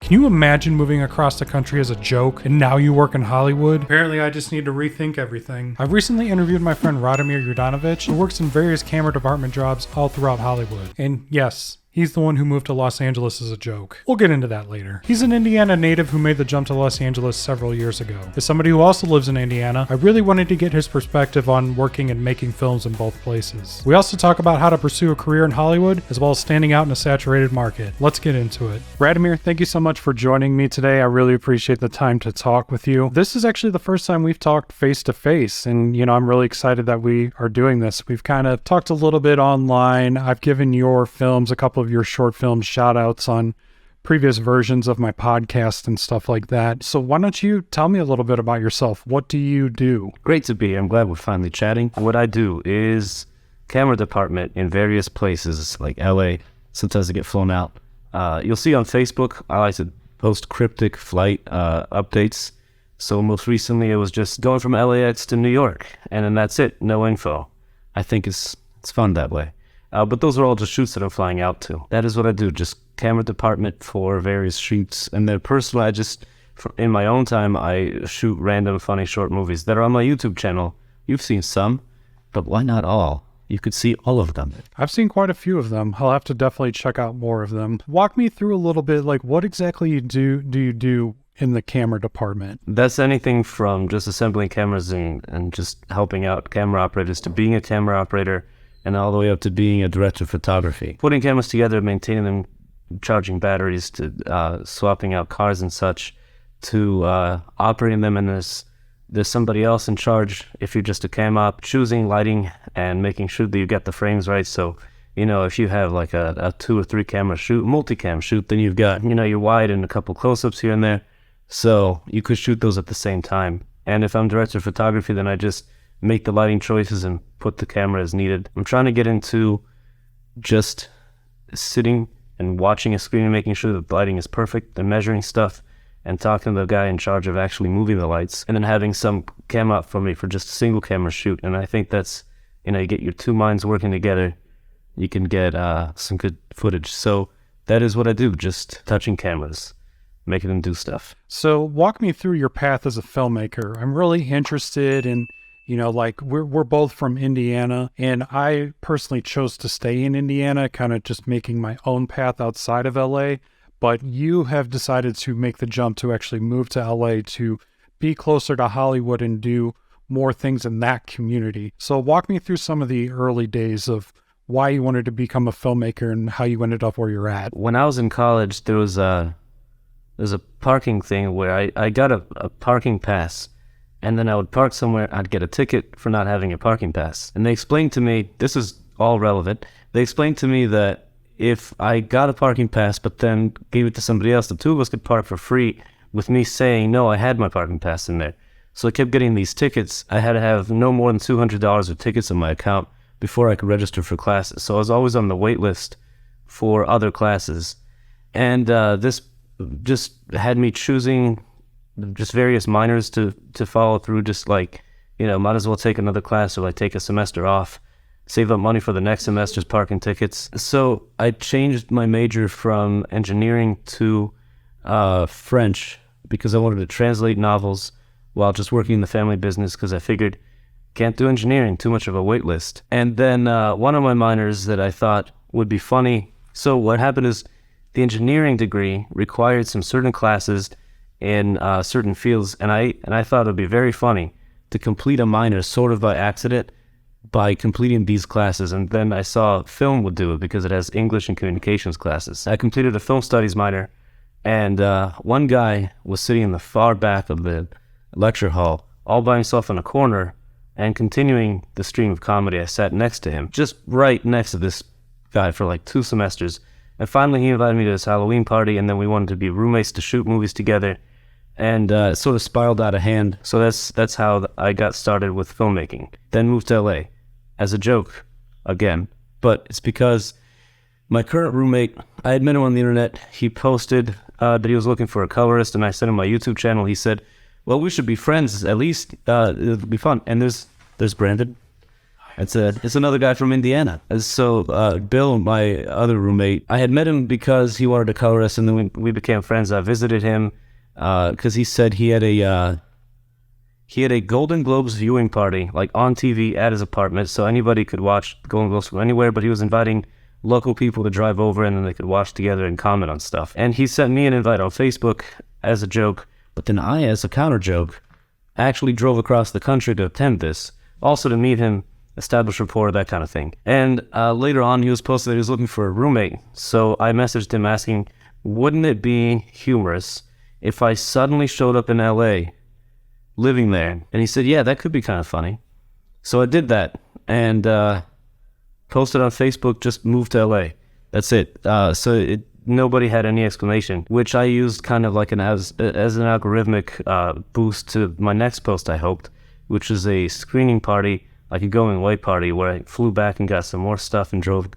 Can you imagine moving across the country as a joke and now you work in Hollywood? Apparently I just need to rethink everything. I've recently interviewed my friend Radomir Jordanovic, who works in various camera department jobs all throughout Hollywood. And yes, he's the one who moved to Los Angeles as a joke. We'll get into that later. He's an Indiana native who made the jump to Los Angeles several years ago. As somebody who also lives in Indiana, I really wanted to get his perspective on working and making films in both places. We also talk about how to pursue a career in Hollywood, as well as standing out in a saturated market. Let's get into it. Radomir, thank you so much for joining me today. I really appreciate the time to talk with you. This is actually the first time we've talked face to face, and I'm really excited that we are doing this. We've kind of talked a little bit online. I've given your films, a couple of your short film shout outs on previous versions of my podcast and stuff like that. So why don't you tell me a little bit about yourself? What do you do? Great to be here. I'm glad we're finally chatting. What I do is camera department in various places like LA. Sometimes I get flown out. You'll see on Facebook, I like to post cryptic flight updates. So most recently it was just going from LAX to New York, and then that's it. No info. I think it's fun that way. But those are all just shoots that I'm flying out to. That is what I do, just camera department for various shoots. And then personally, in my own time, I shoot random funny short movies that are on my YouTube channel. You've seen some, but why not all? You could see all of them. I've seen quite a few of them. I'll have to definitely check out more of them. Walk me through a little bit, like what exactly do you do in the camera department? That's anything from just assembling cameras and just helping out camera operators to being a camera operator, and all the way up to being a director of photography. Putting cameras together, maintaining them, charging batteries, to swapping out cars and such, to operating them, and there's somebody else in charge if you're just a cam op, choosing lighting and making sure that you get the frames right. So, if you have like a 2 or 3 camera shoot, multicam shoot, then you've got, your wide and a couple close-ups here and there. So you could shoot those at the same time. And if I'm director of photography, then I just make the lighting choices and put the camera as needed. I'm trying to get into just sitting and watching a screen and making sure that the lighting is perfect and measuring stuff and talking to the guy in charge of actually moving the lights, and then having some cam up for me for just a single camera shoot. And I think that's, you get your two minds working together, you can get some good footage. So that is what I do, just touching cameras, making them do stuff. So walk me through your path as a filmmaker. I'm really interested in we're both from Indiana, and I personally chose to stay in Indiana, kind of just making my own path outside of LA. But you have decided to make the jump to actually move to LA to be closer to Hollywood and do more things in that community. So walk me through some of the early days of why you wanted to become a filmmaker and how you ended up where you're at. When I was in college, there's a parking thing where I got a parking pass. And then I would park somewhere, I'd get a ticket for not having a parking pass. And they explained to me, this is all relevant, they explained to me that if I got a parking pass but then gave it to somebody else, the two of us could park for free with me saying, no, I had my parking pass in there. So I kept getting these tickets. I had to have no more than $200 of tickets in my account before I could register for classes. So I was always on the wait list for other classes. And this just had me choosing just various minors to follow through, just like, might as well take another class or take a semester off, save up money for the next semester's parking tickets. So I changed my major from engineering to French because I wanted to translate novels while just working in the family business, because I figured can't do engineering, too much of a wait list. And then one of my minors that I thought would be funny. So what happened is the engineering degree required some certain classes in certain fields, and I thought it would be very funny to complete a minor sort of by accident by completing these classes. And then I saw film would do it because it has English and communications classes. I completed a film studies minor, and one guy was sitting in the far back of the lecture hall all by himself in a corner and continuing the stream of comedy. I sat next to him, just right next to this guy for 2 semesters. And finally he invited me to his Halloween party, and then we wanted to be roommates to shoot movies together. And it sort of spiraled out of hand. So that's how I got started with filmmaking. Then moved to LA as a joke again. But it's because my current roommate, I had met him on the internet. He posted that he was looking for a colorist, and I sent him my YouTube channel. He said, well, we should be friends at least. It'll be fun. And there's Brandon. It's another guy from Indiana. And so Bill, my other roommate, I had met him because he wanted to color us, and then we became friends. I visited him because he said he had a Golden Globes viewing party, like on TV at his apartment, so anybody could watch Golden Globes from anywhere, but he was inviting local people to drive over, and then they could watch together and comment on stuff. And he sent me an invite on Facebook as a joke, but then I, as a counter joke, actually drove across the country to attend this, also to meet him, establish rapport, that kind of thing. And later on, he was posted that he was looking for a roommate, so I messaged him asking, wouldn't it be humorous if I suddenly showed up in LA living there? And he said, yeah, that could be kind of funny. So I did that and posted on Facebook, just moved to LA. That's it. Nobody had any explanation, which I used kind of like as an algorithmic boost to my next post, I hoped, which is a screening party, like a going away party, where I flew back and got some more stuff and drove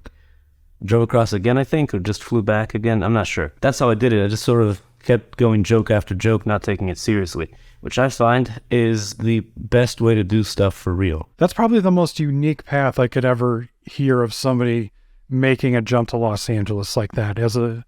across again, I think, or just flew back again. I'm not sure. That's how I did it. I just sort of kept going joke after joke, not taking it seriously, which I find is the best way to do stuff for real. That's probably the most unique path I could ever hear of somebody making a jump to Los Angeles like that as a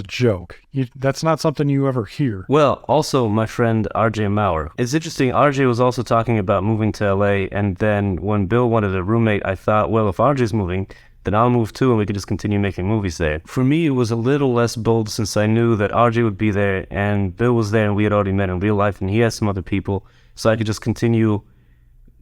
joke. That's not something you ever hear. Well, also my friend RJ Maurer. It's interesting, RJ was also talking about moving to LA, and then when Bill wanted a roommate, I thought, well, if RJ's moving, then I'll move too, and we could just continue making movies there. For me, it was a little less bold since I knew that RJ would be there, and Bill was there, and we had already met in real life, and he has some other people, so I could just continue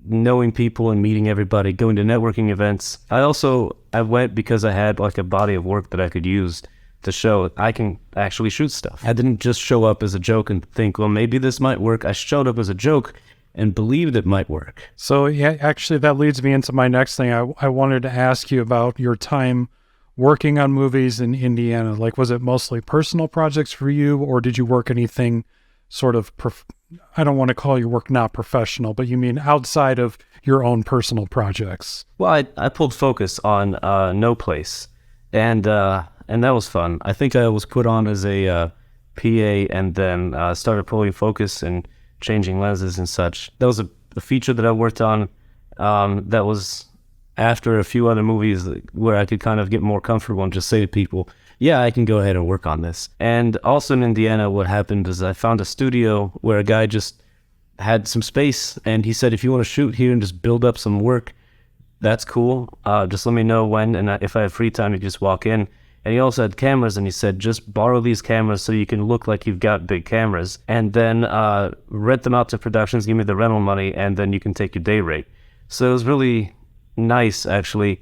knowing people and meeting everybody, going to networking events. I went because I had like a body of work that I could use to show I can actually shoot stuff. I didn't just show up as a joke and think, well, maybe this might work. I showed up as a joke and believed it might work. So yeah, actually that leads me into my next thing. I wanted to ask you about your time working on movies in Indiana. Like, was it mostly personal projects for you, or did you work anything sort of, I don't want to call your work not professional, but you mean outside of your own personal projects? Well, I pulled focus on No Place, and that was fun. I think I was put on as a PA, and then started pulling focus and changing lenses and such. That was a feature that I worked on that was after a few other movies where I could kind of get more comfortable and just say to people, yeah, I can go ahead and work on this. And also in Indiana, what happened is I found a studio where a guy just had some space, and he said, if you want to shoot here and just build up some work, that's cool. Just let me know when, and if I have free time, you just walk in. And he also had cameras, and he said, just borrow these cameras so you can look like you've got big cameras, and then rent them out to productions, give me the rental money, and then you can take your day rate. So it was really nice, actually.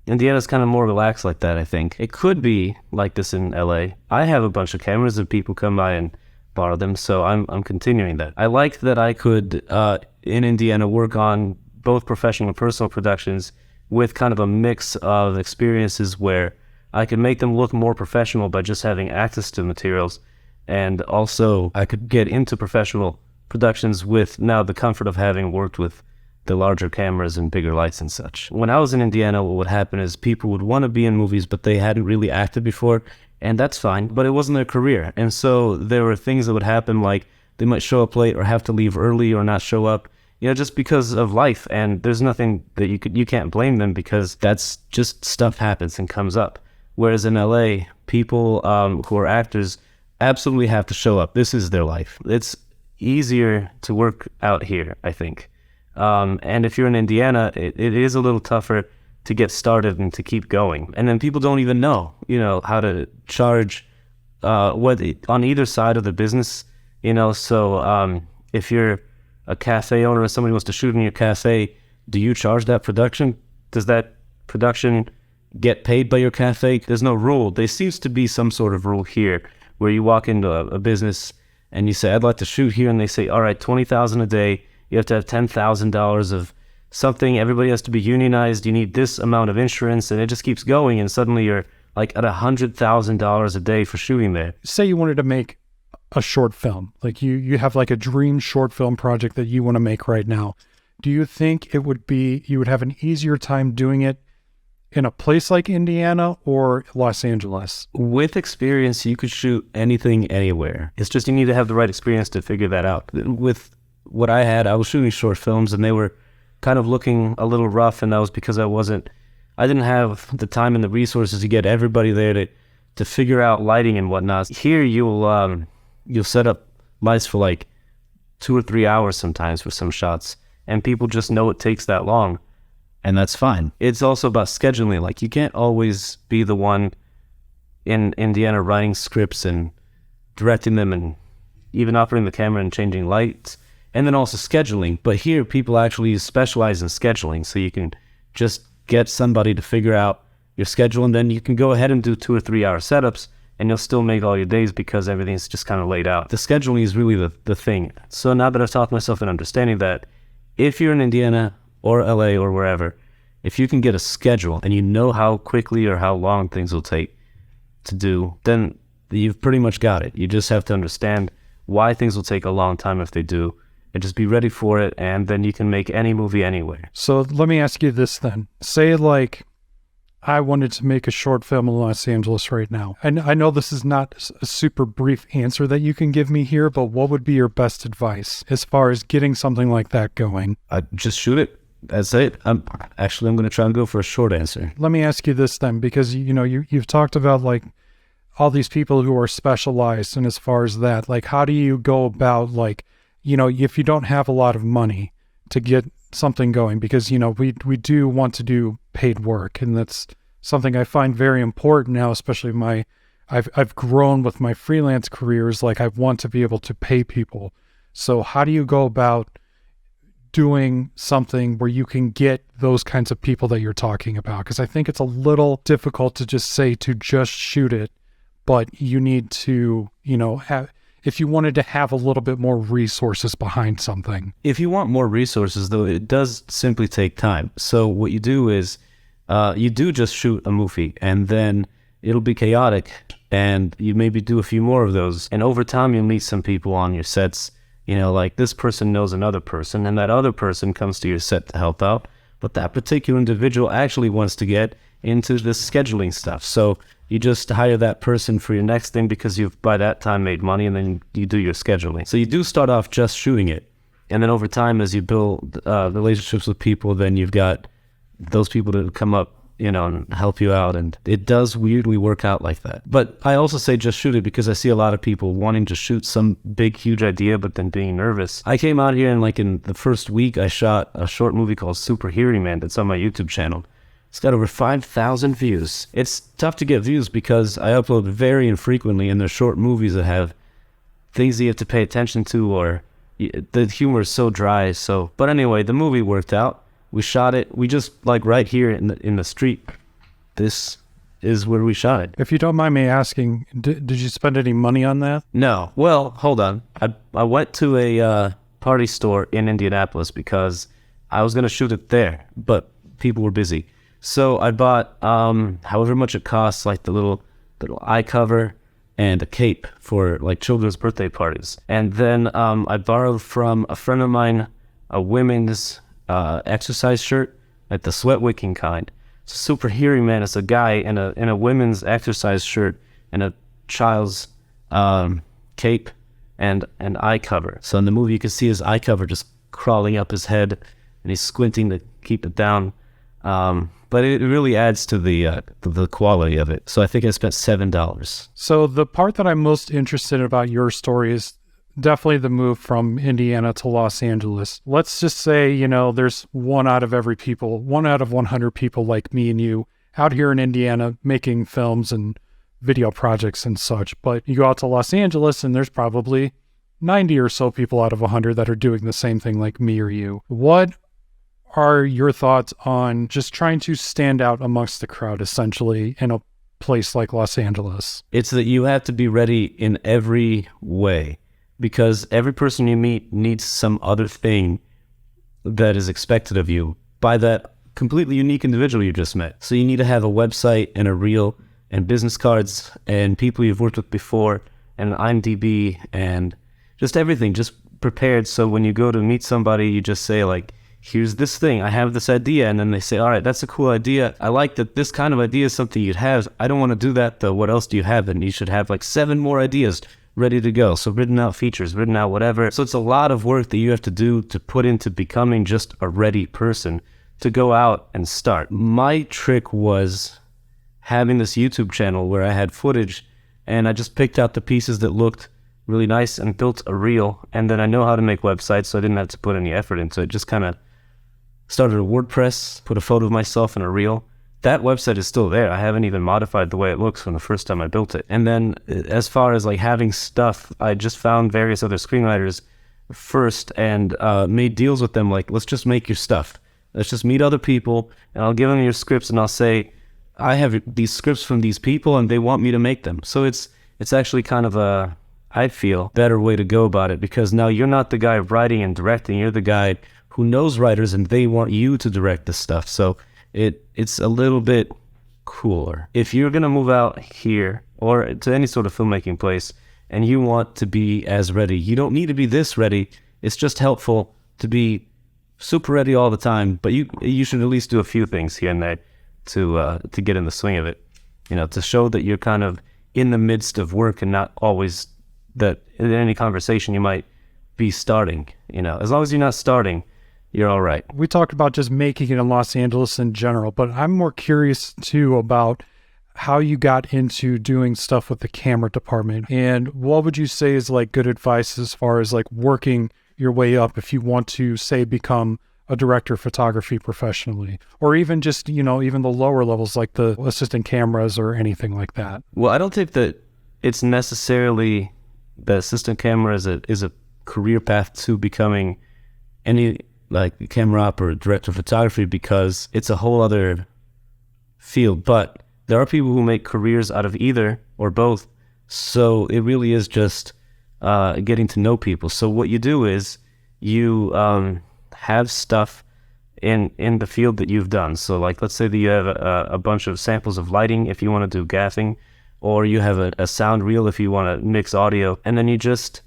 Indiana's kind of more relaxed like that, I think. It could be like this in LA. I have a bunch of cameras, and people come by and borrow them, so I'm continuing that. I liked that I could, in Indiana, work on both professional and personal productions with kind of a mix of experiences where I could make them look more professional by just having access to materials, and also I could get into professional productions with now the comfort of having worked with the larger cameras and bigger lights and such. When I was in Indiana, what would happen is people would want to be in movies, but they hadn't really acted before, and that's fine, but it wasn't their career. And so there were things that would happen, like they might show up late or have to leave early or not show up, just because of life, and there's nothing that you can't blame them, because that's just stuff happens and comes up. Whereas in LA, people who are actors absolutely have to show up. This is their life. It's easier to work out here, I think. And if you're in Indiana, it is a little tougher to get started and to keep going. And then people don't even know, how to charge on either side of the business, So if you're a cafe owner or somebody wants to shoot in your cafe, do you charge that production? Does that production get paid by your cafe? There's no rule. There seems to be some sort of rule here where you walk into a business and you say, I'd like to shoot here, and they say, all right, $20,000 a day. You have to have $10,000 of something. Everybody has to be unionized. You need this amount of insurance, and it just keeps going. And suddenly you're like at $100,000 a day for shooting there. Say you wanted to make a short film, like you have like a dream short film project that you want to make right now. Do you think you would have an easier time doing it in a place like Indiana or Los Angeles? With experience, you could shoot anything anywhere. It's just you need to have the right experience to figure that out. With what I had, I was shooting short films, and they were kind of looking a little rough, and that was because I didn't have the time and the resources to get everybody there to figure out lighting and whatnot. Here you'll set up lights for like 2 or 3 hours sometimes for some shots, and people just know it takes that long, and that's fine. It's also about scheduling. Like, you can't always be the one in Indiana writing scripts and directing them and even operating the camera and changing lights, and then also scheduling. But here people actually specialize in scheduling, so you can just get somebody to figure out your schedule, and then you can go ahead and do 2 or 3 hour setups, and you'll still make all your days because everything's just kind of laid out. The scheduling is really the thing. So now that I've taught myself an understanding that if you're in Indiana or LA or wherever, if you can get a schedule and you know how quickly or how long things will take to do, then you've pretty much got it. You just have to understand why things will take a long time if they do, and just be ready for it, and then you can make any movie anywhere. So let me ask you this then. Say like I wanted to make a short film in Los Angeles right now. And I know this is not a super brief answer that you can give me here, but what would be your best advice as far as getting something like that going? Just shoot it. That's it. I'm going to try and go for a short answer. Let me ask you this then, because you've talked about like all these people who are specialized, and as far as that, like how do you go about like, if you don't have a lot of money to get something going, because we do want to do paid work, and that's something I find very important now, especially I've grown with my freelance careers. Like I want to be able to pay people. So how do you go about doing something where you can get those kinds of people that you're talking about? Because I think it's a little difficult to just say to just shoot it, but you need to, if you wanted to have a little bit more resources behind something. If you want more resources, though, it does simply take time. So what you do is you do just shoot a movie, and then it'll be chaotic, and you maybe do a few more of those. And over time, you'll meet some people on your sets, like this person knows another person, and that other person comes to your set to help out. But that particular individual actually wants to get into this scheduling stuff. So you just hire that person for your next thing because you've by that time made money, and then you do your scheduling. So you do start off just shooting it. And then over time, as you build relationships with people, then you've got those people to come up, and help you out. And it does weirdly work out like that. But I also say just shoot it because I see a lot of people wanting to shoot some big, huge idea, but then being nervous. I came out here and in the first week, I shot a short movie called Superhero Man that's on my YouTube channel. It's got over 5,000 views. It's tough to get views because I upload very infrequently, and they're short movies that have things that you have to pay attention to, or the humor is so dry. But anyway, the movie worked out. We shot it. We just right here in the street. This is where we shot it. If you don't mind me asking, did you spend any money on that? No. Well, hold on. I went to a party store in Indianapolis because I was going to shoot it there, but people were busy. So I bought however much it costs, like the little eye cover and a cape for children's birthday parties. And then I borrowed from a friend of mine a women's exercise shirt, like the sweat wicking kind. So Superhero Man is a guy in a women's exercise shirt and a child's cape and an eye cover. So in the movie you can see his eye cover just crawling up his head, and he's squinting to keep it down. But it really adds to the quality of it. So I think I spent $7. So the part that I'm most interested in about your story is definitely the move from Indiana to Los Angeles. Let's just say, there's one out of 100 people like me and you out here in Indiana making films and video projects and such. But you go out to Los Angeles and there's probably 90 or so people out of 100 that are doing the same thing like me or you. What are your thoughts on just trying to stand out amongst the crowd, essentially, in a place like Los Angeles? It's that you have to be ready in every way, because every person you meet needs some other thing that is expected of you by that completely unique individual you just met. So you need to have a website and a reel and business cards and people you've worked with before and an IMDb and just everything just prepared. So when you go to meet somebody, you just say here's this thing, I have this idea. And then they say, all right, that's a cool idea. I like that this kind of idea is something you'd have. I don't want to do that though. What else do you have? And you should have 7 more ideas. ready to go. So written out features, written out whatever. So it's a lot of work that you have to do to put into becoming just a ready person to go out and start. My trick was having this YouTube channel where I had footage and I just picked out the pieces that looked really nice and built a reel. And then I know how to make websites, so I didn't have to put any effort into it. Just kind of started a WordPress, put a photo of myself in a reel. That website is still there. I haven't even modified the way it looks from the first time I built it. And then as far as like having stuff, I just found various other screenwriters first and made deals with them. Like, let's just make your stuff. Let's just meet other people and I'll give them your scripts and I'll say, I have these scripts from these people and they want me to make them. So it's actually kind of a, I feel, better way to go about it, because now you're not the guy writing and directing. You're the guy who knows writers and they want you to direct the stuff. So it's a little bit cooler. If you're going to move out here or to any sort of filmmaking place and you want to be as ready, you don't need to be this ready. It's just helpful to be super ready all the time, but you should at least do a few things here and there to get in the swing of it, you know, to show that you're kind of in the midst of work and not always that in any conversation you might be starting. You know, as long as you're not starting, you're all right. We talked about just making it in Los Angeles in general, but I'm more curious too about how you got into doing stuff with the camera department, and what would you say is like good advice as far as like working your way up if you want to, say, become a director of photography professionally, or even just, you know, even the lower levels like the assistant cameras or anything like that? Well, I don't think that it's necessarily the assistant camera is a career path to becoming any like camera op or director of photography, because it's a whole other field. But there are people who make careers out of either or both. So it really is just getting to know people. So what you do is you have stuff in the field that you've done. So like, let's say that you have a bunch of samples of lighting if you want to do gaffing, or you have a sound reel if you want to mix audio, and then you just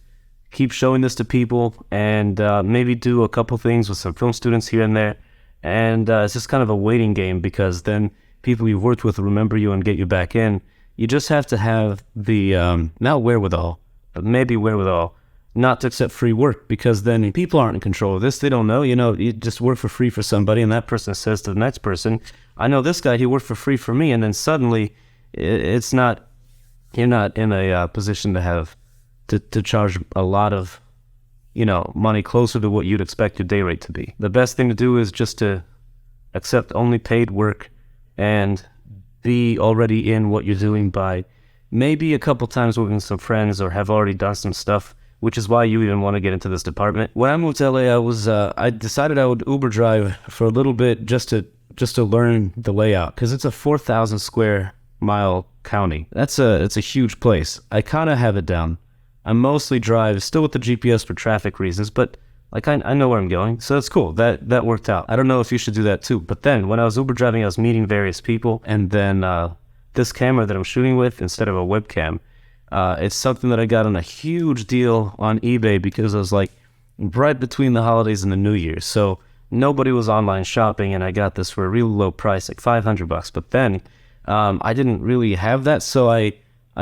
keep showing this to people and maybe do a couple things with some film students here and there. And it's just kind of a waiting game, because then people you've worked with will remember you and get you back in. You just have to have the, not wherewithal, but maybe wherewithal, not to accept free work, because then people aren't in control of this. They don't know. You know, you just work for free for somebody, and that person says to the next person, I know this guy, he worked for free for me. And then suddenly it's not, you're not in a position to have to charge a lot of, you know, money closer to what you'd expect your day rate to be. The best thing to do is just to accept only paid work and be already in what you're doing by maybe a couple times working with some friends or have already done some stuff, which is why you even want to get into this department. When I moved to LA, I decided I would Uber drive for a little bit just to learn the layout, because it's a 4,000 square mile county. It's a huge place. I kind of have it down. I mostly drive still with the GPS for traffic reasons, but like I know where I'm going, so that's cool. That worked out. I don't know if you should do that too. But then when I was Uber driving, I was meeting various people, and then this camera that I'm shooting with, instead of a webcam, it's something that I got on a huge deal on eBay, because I was like right between the holidays and the New Year, so nobody was online shopping, and I got this for a really low price, like $500. But then I didn't really have that, so I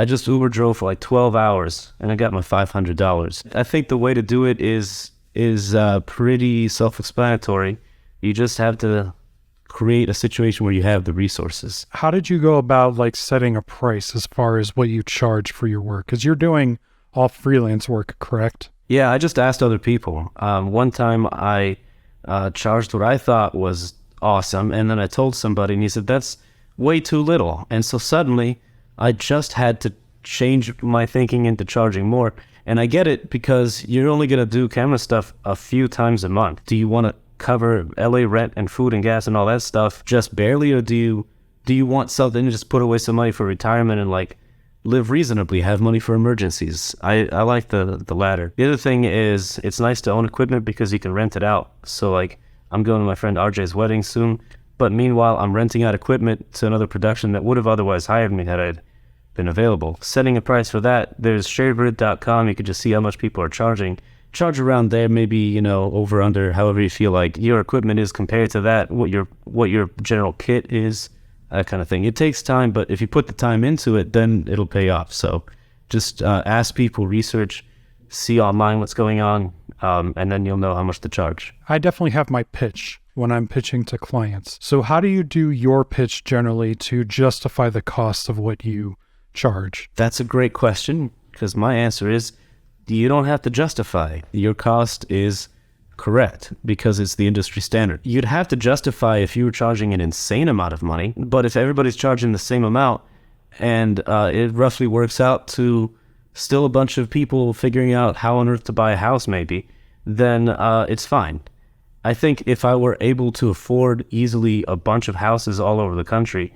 just Uber drove for like 12 hours and I got my $500. I think the way to do it is pretty self-explanatory. You just have to create a situation where you have the resources. How did you go about like setting a price as far as what you charge for your work? Because you're doing all freelance work, correct? Yeah, I just asked other people. One time I charged what I thought was awesome, and then I told somebody and he said, that's way too little. And so suddenly I just had to change my thinking into charging more. And I get it, because you're only going to do camera stuff a few times a month. Do you want to cover LA rent and food and gas and all that stuff just barely, or do you want something to just put away some money for retirement and like live reasonably, have money for emergencies? I like the latter. The other thing is, it's nice to own equipment because you can rent it out. So like, I'm going to my friend RJ's wedding soon, but meanwhile I'm renting out equipment to another production that would have otherwise hired me had I been available. Setting a price for that, there's sharegrid.com. You could just see how much people are charging. Charge around there, maybe, you know, over, under, however you feel like your equipment is compared to that, what your general kit is, that kind of thing. It takes time, but if you put the time into it, then it'll pay off. So Just ask people, research, see online what's going on, and then you'll know how much to charge. I definitely have my pitch when I'm pitching to clients. So how do you do your pitch generally to justify the cost of what you charge? That's a great question, because my answer is you don't have to justify. Your cost is correct because it's the industry standard. You'd have to justify if you were charging an insane amount of money, but if everybody's charging the same amount and it roughly works out to still a bunch of people figuring out how on earth to buy a house maybe, then it's fine. I think if I were able to afford easily a bunch of houses all over the country,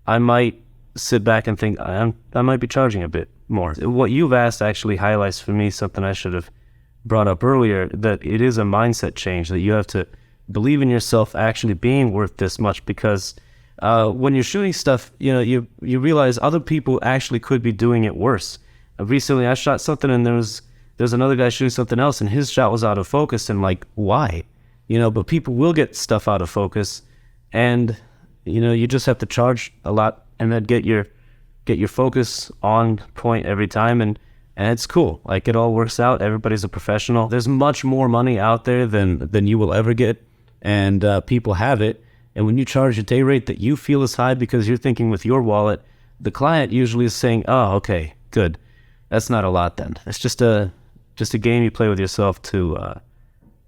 I might sit back and think I might be charging a bit more. What you've asked actually highlights for me something I should have brought up earlier, that it is a mindset change, that you have to believe in yourself actually being worth this much, because when you're shooting stuff, you realize other people actually could be doing it worse. Recently I shot something and there's another guy shooting something else and his shot was out of focus, and like, why? But people will get stuff out of focus, and you just have to charge a lot and then get your focus on point every time, and it's cool. Like, it all works out. Everybody's a professional. There's much more money out there than you will ever get, and people have it. And when you charge a day rate that you feel is high because you're thinking with your wallet, the client usually is saying, "Oh, okay, good. That's not a lot then." It's just a game you play with yourself to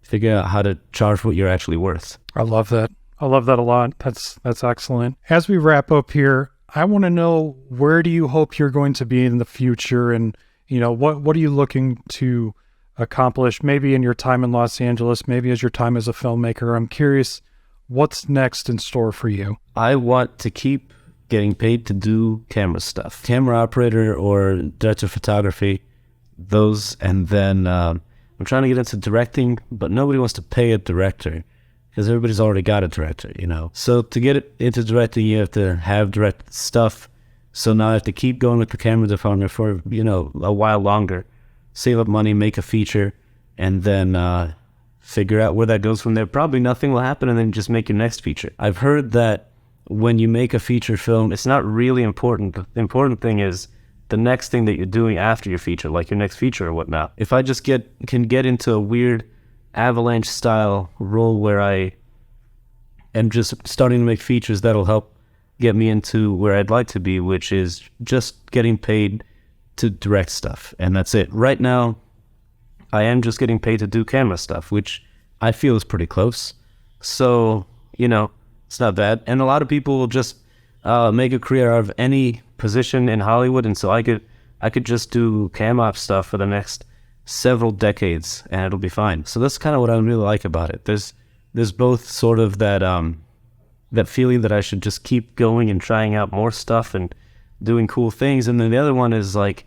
figure out how to charge what you're actually worth. I love that. I love that a lot. That's excellent. As we wrap up here, I want to know, where do you hope you're going to be in the future, and what are you looking to accomplish, maybe in your time in Los Angeles, maybe as your time as a filmmaker? I'm curious, what's next in store for you? I want to keep getting paid to do camera stuff, camera operator or director of photography, those, and then I'm trying to get into directing, but nobody wants to pay a director because everybody's already got a director, So to get into directing, you have to have direct stuff. So now I have to keep going with the camera department for, a while longer, save up money, make a feature, and then figure out where that goes from there. Probably nothing will happen, and then just make your next feature. I've heard that when you make a feature film, it's not really important. The important thing is the next thing that you're doing after your feature, like your next feature or whatnot. If I just can get into a weird avalanche style role where I am just starting to make features, that'll help get me into where I'd like to be, which is just getting paid to direct stuff, and that's it. Right now, I am just getting paid to do camera stuff, which I feel is pretty close. So, it's not bad. And a lot of people will just make a career out of any position in Hollywood, and so I could just do cam op stuff for the next several decades, and it'll be fine. So that's kind of what I really like about it. There's both sort of that feeling that I should just keep going and trying out more stuff and doing cool things, and then the other one is like,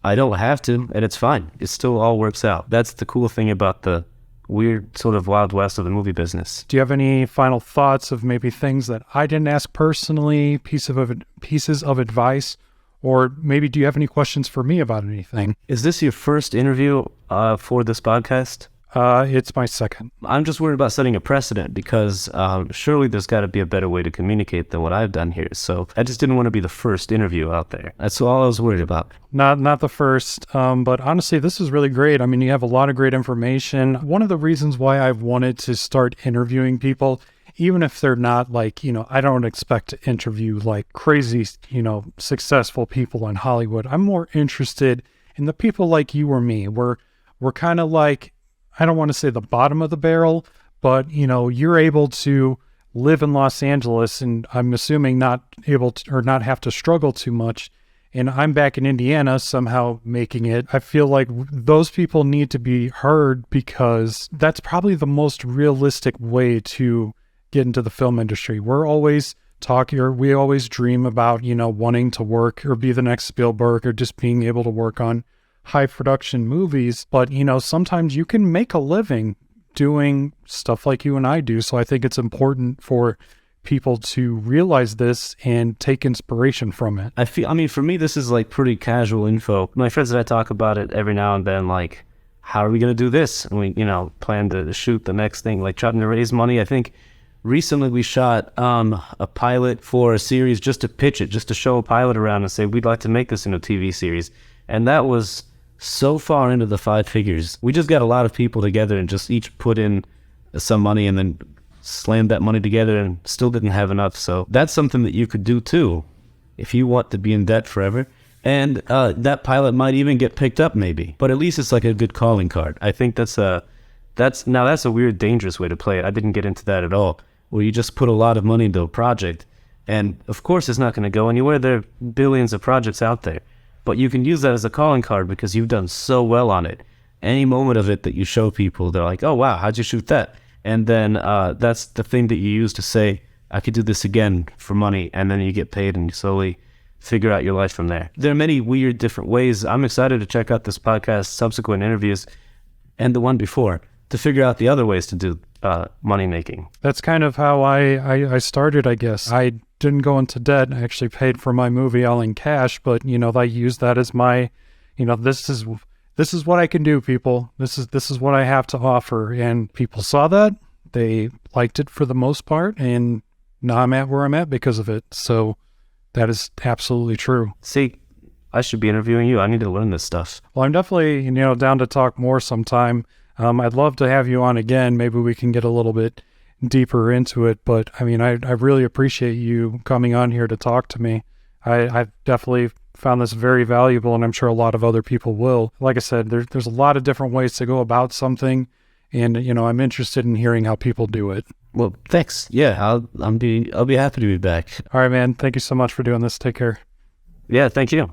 I don't have to, and it's fine. It still all works out. That's the cool thing about the weird sort of Wild West of the movie business. Do you have any final thoughts of maybe things that I didn't ask personally, pieces of advice, or maybe do you have any questions for me about anything? Is this your first interview for this podcast? It's my second. I'm just worried about setting a precedent because surely there's got to be a better way to communicate than what I've done here. So I just didn't want to be the first interview out there. That's all I was worried about. Not the first, but honestly, this is really great. I mean, you have a lot of great information. One of the reasons why I've wanted to start interviewing people, even if they're not like, I don't expect to interview like crazy, successful people in Hollywood. I'm more interested in the people like you or me. We're kind of like, I don't want to say the bottom of the barrel, but you're able to live in Los Angeles, and I'm assuming not able to, or not have to struggle too much. And I'm back in Indiana somehow making it. I feel like those people need to be heard because that's probably the most realistic way to get into the film industry. We're always talking, or we always dream about, wanting to work or be the next Spielberg or just being able to work on high production movies, but sometimes you can make a living doing stuff like you and I do. So I think it's important for people to realize this and take inspiration from it. For me, this is like pretty casual info. My friends and I talk about it every now and then, like, how are we going to do this? And we, plan to shoot the next thing, like trying to raise money. I think recently we shot a pilot for a series just to pitch it, just to show a pilot around and say, we'd like to make this into a TV series. And that was so far into the five figures. We just got a lot of people together and just each put in some money and then slammed that money together and still didn't have enough. So that's something that you could do too if you want to be in debt forever. And that pilot might even get picked up maybe. But at least it's like a good calling card. I think that's a weird, dangerous way to play it. I didn't get into that at all, where you just put a lot of money into a project. And of course it's not going to go anywhere. There are billions of projects out there. But you can use that as a calling card because you've done so well on it. Any moment of it that you show people, they're like, oh, wow, how'd you shoot that? And then that's the thing that you use to say, I could do this again for money. And then you get paid and you slowly figure out your life from there. There are many weird different ways. I'm excited to check out this podcast, subsequent interviews, and the one before to figure out the other ways to do money making. That's kind of how I started, I guess. I didn't go into debt. I actually paid for my movie all in cash, but I used that as my, this is what I can do, people. This is what I have to offer. And people saw that. They liked it for the most part, and now I'm at where I'm at because of it. So that is absolutely true. See, I should be interviewing you. I need to learn this stuff. Well, I'm definitely, down to talk more sometime. I'd love to have you on again. Maybe we can get a little bit deeper into it. But I really appreciate you coming on here to talk to me. I've definitely found this very valuable, and I'm sure a lot of other people will. Like I said, there's a lot of different ways to go about something, and I'm interested in hearing how people do it. Well, thanks. Yeah, I'll be happy to be back. All right, man. Thank you so much for doing this. Take care. Yeah, thank you.